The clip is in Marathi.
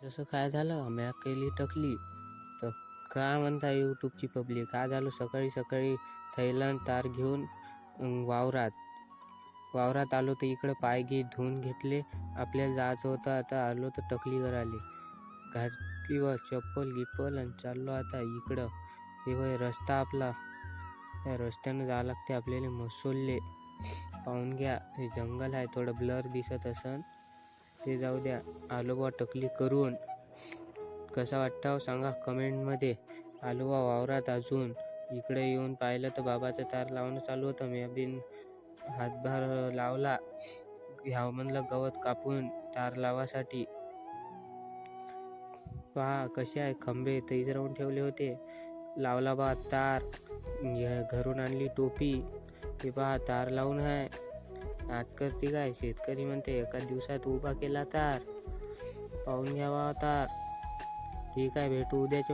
जसं काय झालं म्या केली टकली तर का म्हणता यूट्यूबची पब्लिक काय झालं सकाळी सकाळी थैला आणि तार घेऊन वावरात आलो तर इकडं पाय धुवून घेतले. आपल्याला जायचं होतं आता आलो तर टकली करायला घातली व चप्पल गिप्पल आणि चाललो आता इकडं. हे वय रस्ता आपला त्या रस्त्यानं जावं लागते आपल्याला मसोलले. पाहून घ्या हे जंगल आहे थोडं ब्लर दिसत असन ते जाऊ द्या. आलो बा टकली करून. कसा वाटतं सांगा कमेंटमध्ये. आलो बा वावरात अजून इकडे येऊन पाहिलं तर बाबाचं तार लावणं चालू होतं. मी बिन हातभार लावला घ्यावं म्हणलं गवत कापून तार लावासाठी. पहा कसे आहे खंबे तर इजरावून ठेवले होते. लावला बा तार. घरून आणली टोपी. हे पहा तार लावून आहे. नात करते काय शेतकरी म्हणते एका दिवसात उभा केला तार. पाहून घ्यावा तार. ठीक आहे भेटू उद्याच्या